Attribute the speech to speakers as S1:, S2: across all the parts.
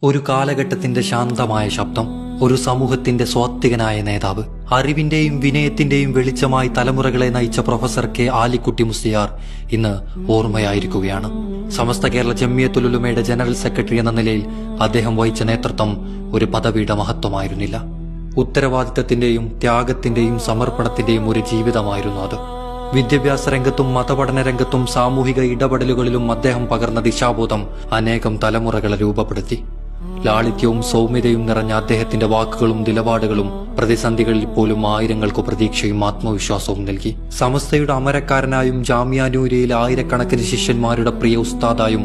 S1: ഒരു കാലഘട്ടത്തിന്റെ ശാന്തമായ ശബ്ദം, ഒരു സമൂഹത്തിന്റെ സ്വാത്വികനായ നേതാവ്, അറിവിന്റെയും വിനയത്തിന്റെയും വെളിച്ചമായി തലമുറകളെ നയിച്ച പ്രൊഫസർ കെ ആലിക്കുട്ടി മുസ്ലിയാർ ഇന്ന് ഓർമ്മയായിരിക്കുകയാണ്. സമസ്ത കേരള ജമിയത്തുൽ ഉലമയുടെ ജനറൽ സെക്രട്ടറി എന്ന നിലയിൽ അദ്ദേഹം വഹിച്ച നേതൃത്വം ഒരു പദവിയുടെ മഹത്വമായിരുന്നില്ല. ഉത്തരവാദിത്തത്തിന്റെയും ത്യാഗത്തിന്റെയും സമർപ്പണത്തിന്റെയും ഒരു ജീവിതമായിരുന്നു അത്. വിദ്യാഭ്യാസ രംഗത്തും മതപഠന രംഗത്തും സാമൂഹിക ഇടപെടലുകളിലും അദ്ദേഹം പകർന്ന ദിശാബോധം അനേകം തലമുറകളെ രൂപപ്പെടുത്തി. ലാളിത്യവും സൗമ്യതയും നിറഞ്ഞ അദ്ദേഹത്തിന്റെ വാക്കുകളും നിലപാടുകളും പ്രതിസന്ധികളിൽ പോലും ആയിരങ്ങൾക്ക് പ്രതീക്ഷയും ആത്മവിശ്വാസവും നൽകി. സമസ്തയുടെ അമരക്കാരനായും ജാമിഅ നൂരിയയിലെ ആയിരക്കണക്കിന് ശിഷ്യന്മാരുടെ പ്രിയ ഉസ്താദായും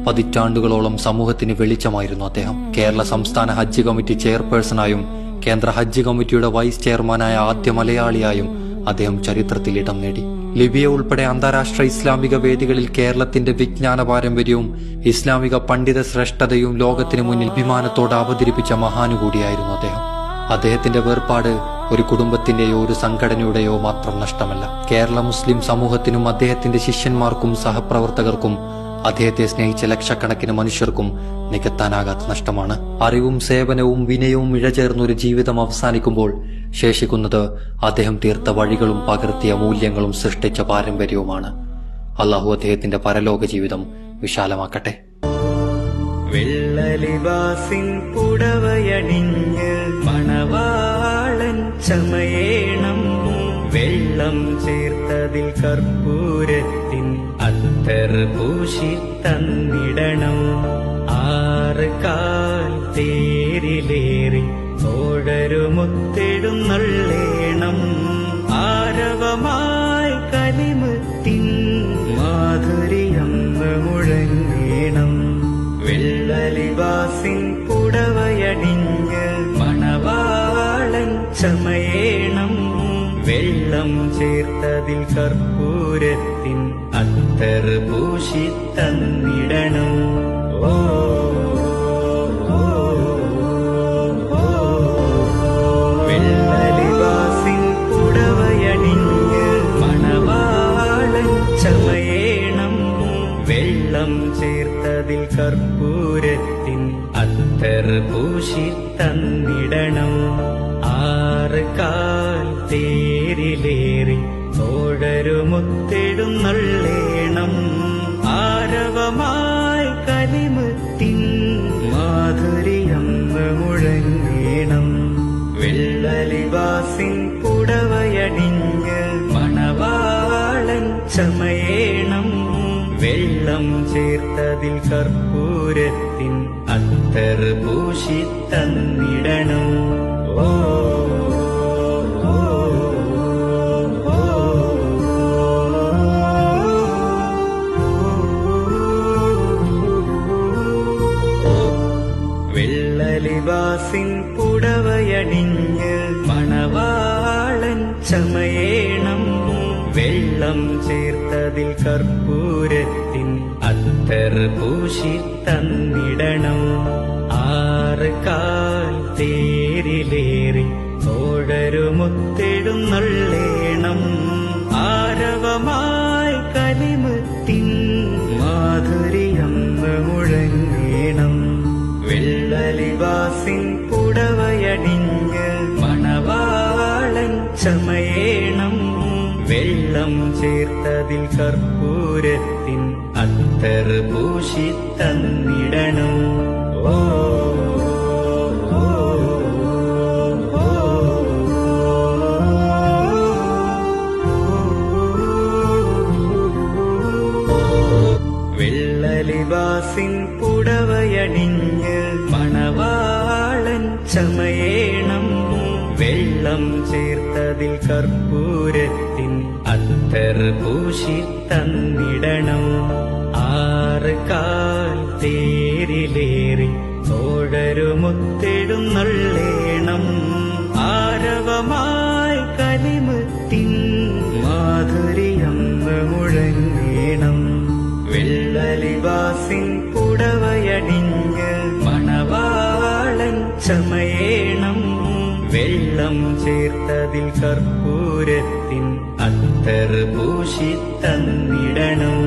S1: പതിറ്റാണ്ടുകളോളം സമൂഹത്തിന് വെളിച്ചമായിരുന്നു അദ്ദേഹം. കേരള സംസ്ഥാന ഹജ്ജ് കമ്മിറ്റി ചെയർപേഴ്സണായും കേന്ദ്ര ഹജ്ജ് കമ്മിറ്റിയുടെ വൈസ് ചെയർമാനായ ആദ്യ മലയാളിയായും അദ്ദേഹം ചരിത്രത്തിൽ ഇടം നേടി. ലിബിയ ഉൾപ്പെടെ അന്താരാഷ്ട്ര ഇസ്ലാമിക വേദികളിൽ കേരളത്തിന്റെ വിജ്ഞാന പാരമ്പര്യവും ഇസ്ലാമിക പണ്ഡിത ശ്രേഷ്ഠതയും ലോകത്തിന് മുന്നിൽ അഭിമാനത്തോടെ അവതരിപ്പിച്ച മഹാനുകൂടിയായിരുന്നു അദ്ദേഹം. അദ്ദേഹത്തിന്റെ വേർപാട് ഒരു കുടുംബത്തിന്റെയോ ഒരു സംഘടനയുടെയോ മാത്രം നഷ്ടമല്ല. കേരള മുസ്ലിം സമൂഹത്തിനും അദ്ദേഹത്തിന്റെ ശിഷ്യന്മാർക്കും സഹപ്രവർത്തകർക്കും അദ്ദേഹത്തെ സ്നേഹിച്ച ലക്ഷക്കണക്കിന് മനുഷ്യർക്കും നികത്താനാകാത്ത നഷ്ടമാണ്. അറിവും സേവനവും വിനയവും ഇഴചേർന്നൊരു ജീവിതം അവസാനിക്കുമ്പോൾ ശേഷിക്കുന്നത് അദ്ദേഹം തീർത്ത വഴികളും പകർത്തിയ മൂല്യങ്ങളും സൃഷ്ടിച്ച പാരമ്പര്യവുമാണ്. അള്ളാഹു അദ്ദേഹത്തിന്റെ പരലോക ജീവിതം വിശാലമാക്കട്ടെ.
S2: വെള്ളലിവാസിൻ പുടവയണിഞ്ഞ് മണവാളൻ ചമയേണം, വെള്ളം ചേർത്തതിൽ കർപ്പൂരത്തിൻ അത്തർ പൂശി തന്നിടണം. 6 കാൽ തേരിലേറി ഓടരുമുത്തെടുന്നള്ളേണം, ആരവമായി കലിമുത്തിൻ മാധുരിയന്ന് മുഴങ്ങേണം. വെള്ളലിവാസിൻ പുടവയണിഞ്ഞ് മണവാളൻ ചമയേണം, വെള്ളം ചേർത്തതിൽ കർപ്പൂരത്തിൻ അത്തർ പൂശി തന്നിടണം. വെള്ളലിവാസിൻ പുടവയണിഞ്ഞ് മണവാളൻ ചമയേണം, വെള്ളം ചേർത്തതിൽ കർപ്പൂരത്തിൻ അത്തർ പൂശി തന്നിടണം. 6 കാൽ തേരിലേറി ഓടരുമുത്തെടുന്നള്ളേണം, ആരവമായി കലിമുത്തിൻ മാധുരിയന്ന് മുഴങ്ങേണം. വെള്ളലിവാസിൻ പുടവയണിഞ്ഞ് മണവാളൻ ചമയേണം, വെള്ളം ചേർത്തതിൽ കർപ്പൂരത്തിൻ അത്തർ പൂശി തന്നിടണം. വെള്ളലിവാസിൻ പുടവയണിഞ്ഞ് മണവാളൻ ചമയേണം, വെള്ളം ചേർത്തതിൽ കർപ്പൂരത്തിൻ അത്തർ പൂശി തന്നിടണം. 6 കാൽ തേരിലേറി ഓടരുമുത്തെടുന്നള്ളേണം, ആരവമായി കലിമുത്തിൻ മാധുരിയന്ന് മുഴങ്ങേണം. വെള്ളലിവാസിൻ പുടവയണിഞ്ഞ് മണവാളൻ ചമയേണം, വെള്ളം ചേർത്തതിൽ കർപ്പൂരത്തിൻ അത്തർ പൂശി തന്നിടണം. വെള്ളലിവാസിൻ പുടവയണിഞ്ഞ് മണവാളൻ ചമയേണം, വെള്ളം ചേർത്തതിൽ കർപ്പൂരത്തിൻ അത്തർ പൂശി തന്നിടണം. 6 കാൽ തേരിലേറി ഓടരുമുത്തെടുന്നള്ളേണം, ആരവമായി കലിമുത്തിൻ മാധുരിയന്ന് മുഴങ്ങേണം. വെള്ളലിവാസിൻ പുടവയണിഞ്ഞ് മണവാളൻ ചമയേണം, വെള്ളം ചേർത്തതിൽ കർപ്പൂരത്തിൻ അത്തർ പൂശി തന്നിടണം.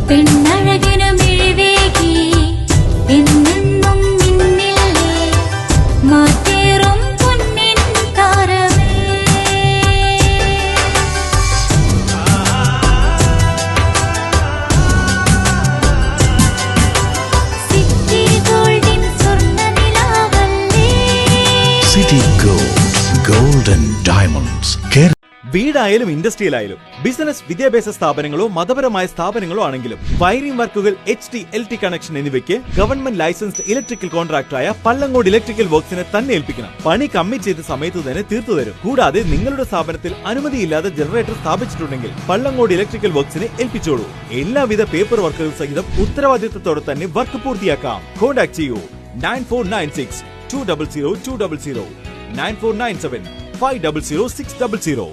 S3: പെണ്ണഴകിനു മിഴിവേകി എന്നെന്നും നിന്നില്ലേ മാറ്റേറും പൊന്നിൻ താരമേ. സിറ്റി ഗോൾഡിൻ സ്വർണ്ണനിലാവല്ലേ.
S4: City Gold, Golden Diamonds.
S5: വീടായാലും ഇൻഡസ്ട്രിയലായാലും ബിസിനസ്, വിദ്യാഭ്യാസ സ്ഥാപനങ്ങളോ മതപരമായ സ്ഥാപനങ്ങളോ ആണെങ്കിലും വയറിംഗ് വർക്കുകൾ, HT, LT കണക്ഷൻ എന്നിവയ്ക്ക് ഗവൺമെന്റ് ലൈസൻസ്ഡ് ഇലക്ട്രിക്കൽ കോൺട്രാക്ടറായ പള്ളങ്ങോട് ഇലക്ട്രിക്കൽ വർക്സിനെ തന്നെ ഏൽപ്പിക്കണം. പണി കമ്മിറ്റ് ചെയ്ത സമയത്ത് തന്നെ തീർത്തു തരും. കൂടാതെ നിങ്ങളുടെ സ്ഥാപനത്തിൽ അനുമതിയില്ലാതെ ജനറേറ്റർ സ്ഥാപിച്ചിട്ടുണ്ടെങ്കിൽ പള്ളങ്ങോട് ഇലക്ട്രിക്കൽ വർക്സിനെ ഏൽപ്പിച്ചോളൂ. എല്ലാവിധ പേപ്പർ വർക്കുകൾ സഹിതം ഉത്തരവാദിത്തത്തോടെ തന്നെ വർക്ക് പൂർത്തിയാക്കാം. കോൺടാക്ട് ചെയ്യൂ 9496 200 200 9497 500 600.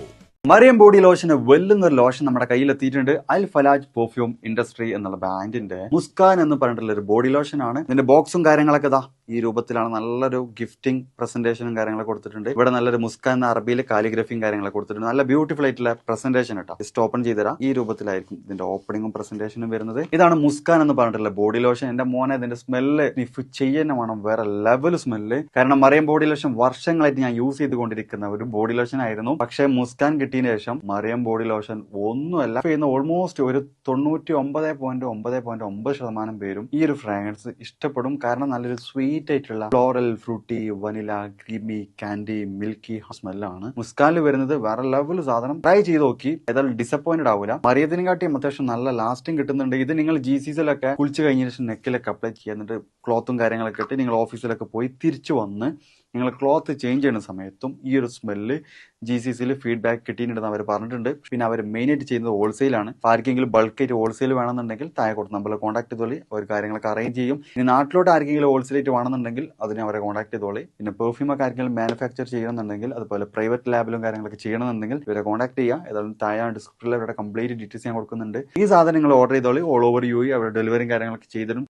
S6: മറിയം ബോഡി ലോഷന് വെല്ലുന്ന ഒരു ലോഷൻ നമ്മുടെ കയ്യിൽ എത്തിയിട്ടുണ്ട്. അൽ ഫലാജ് പെർഫ്യൂം ഇൻഡസ്ട്രി എന്നുള്ള ബ്രാൻഡിന്റെ മുസ്കാൻ എന്ന് പറഞ്ഞിട്ടുള്ള ഒരു ബോഡി ലോഷൻ ആണ്. ഇതിന്റെ ബോക്സും കാര്യങ്ങളൊക്കെ ഇതാ ഈ രൂപത്തിലാണ്. നല്ലൊരു ഗിഫ്റ്റിംഗ് പ്രസന്റേഷനും കാര്യങ്ങളൊക്കെ കൊടുത്തിട്ടുണ്ട്. ഇവിടെ നല്ലൊരു മുസ്കാൻ എന്ന അറബിയിൽ കാലിഗ്രഫിയും കാര്യങ്ങളൊക്കെ കൊടുത്തിട്ടുണ്ട്. നല്ല ബ്യൂട്ടിഫുൾ ആയിട്ടുള്ള പ്രസന്റേഷൻ കേട്ടോ. ജസ്റ്റ് ഓപ്പൺ ചെയ്തുതരാം. ഈ രൂപത്തിലായിരിക്കും ഇതിന്റെ ഓപ്പണിംഗും പ്രസന്റേഷനും വരുന്നത്. ഇതാണ് മുസ്കാൻ എന്ന് പറഞ്ഞിട്ടുള്ള ബോഡി ലോഷൻ. എന്റെ മോനെ ഇതിന്റെ സ്മെല്ല് സ്നിഫ് ചെയ്യുന്ന വേണം, വേറെ ലെവൽ സ്മെല്ല്. കാരണം മറിയം ബോഡി ലോഷൻ വർഷങ്ങളായിട്ട് ഞാൻ യൂസ് ചെയ്തുകൊണ്ടിരിക്കുന്ന ഒരു ബോഡി ലോഷൻ ആയിരുന്നു. പക്ഷേ മുസ്കാൻ കിട്ടിയതിന് ശേഷം മറിയം ബോഡി ലോഷൻ ഒന്നുമല്ല ചെയ്യുന്ന ഓൾമോസ്റ്റ് ഒരു 99.9% പേരും ഈ ഒരു ഫ്രാഗ്രൻസ് ഇഷ്ടപ്പെടും. കാരണം നല്ലൊരു സ്വീറ്റ് ആയിട്ടുള്ള floral, fruity, vanilla, creamy, candy, milky സ്മെല്ലാണ് മുസ്കാനിൽ വരുന്നത്. വേറെ ലെവൽ സാധനം. ട്രൈ ചെയ്ത് നോക്കി, ഏതായാലും ഡിസപ്പോയിന്റഡ് ആവില്ല. മറിയത്തിനെ കാട്ടിയും അത്യാവശ്യം നല്ല ലാസ്റ്റിംഗ് കിട്ടുന്നുണ്ട്. ഇത് നിങ്ങൾ GCCയിലൊക്കെ കുളിച്ച് കഴിഞ്ഞ ശേഷം നെക്കിലൊക്കെ അപ്ലൈ ചെയ്യുന്നുണ്ട്. ക്ലോത്തും കാര്യങ്ങളൊക്കെ ഇട്ട് നിങ്ങൾ ഓഫീസിലൊക്കെ പോയി തിരിച്ചു വന്ന് നിങ്ങൾ ക്ലോത്ത് ചേഞ്ച് ചെയ്യുന്ന സമയത്തും ഈ ഒരു സ്മെല്ല് GCCയിൽ ഫീഡ്ബാക്ക് കിട്ടിയിട്ടുണ്ടെന്ന് അവർ പറഞ്ഞിട്ടുണ്ട്. പിന്നെ അവർ മെയിനായിട്ട് ചെയ്യുന്നത് ഹോൾസെയിലാണ്. ആർക്കെങ്കിലും ബൾക്കായിട്ട് ഹോൾസെയിൽ വേണമെന്നുണ്ടെങ്കിൽ താഴെ കൊടുത്ത് നമ്മളെ കോൺടാക്ട് ചെയ്തോളി. അവർ കാര്യങ്ങളൊക്കെ അറേഞ്ച് ചെയ്യും. ഇനി നാട്ടിലോട്ട് ആർക്കെങ്കിലും ഹോൾസെയിലായിട്ട് വേണമെന്നുണ്ടെങ്കിൽ അതിനെ അവരെ കോൺടാക്ട് ചെയ്തോളി. പിന്നെ പെർഫ്യൂമൊക്കെ ആർക്കെങ്കിലും മാനുഫാക്ചർ ചെയ്യണമെന്നുണ്ടെങ്കിൽ, അതുപോലെ പ്രൈവറ്റ് ലാബിലും കാര്യങ്ങളൊക്കെ ചെയ്യണമെന്നുണ്ടെങ്കിൽ ഇവരെ കോൺടാക്ട് ചെയ്യുക. ഏതായാലും താഴെ ഡിസ്ക്രിപ്ഷനിൽ അവരുടെ കംപ്ലീറ്റ് ഡീറ്റെയിൽസ് ഞാൻ കൊടുക്കുന്നുണ്ട്. ഈ സാധനം നിങ്ങൾ ഓർഡർ ചെയ്തോളി. ഓൾ ഓവർ UAE അവരുടെ ഡെലിവറിയും കാര്യങ്ങളൊക്കെ ചെയ്തിടും.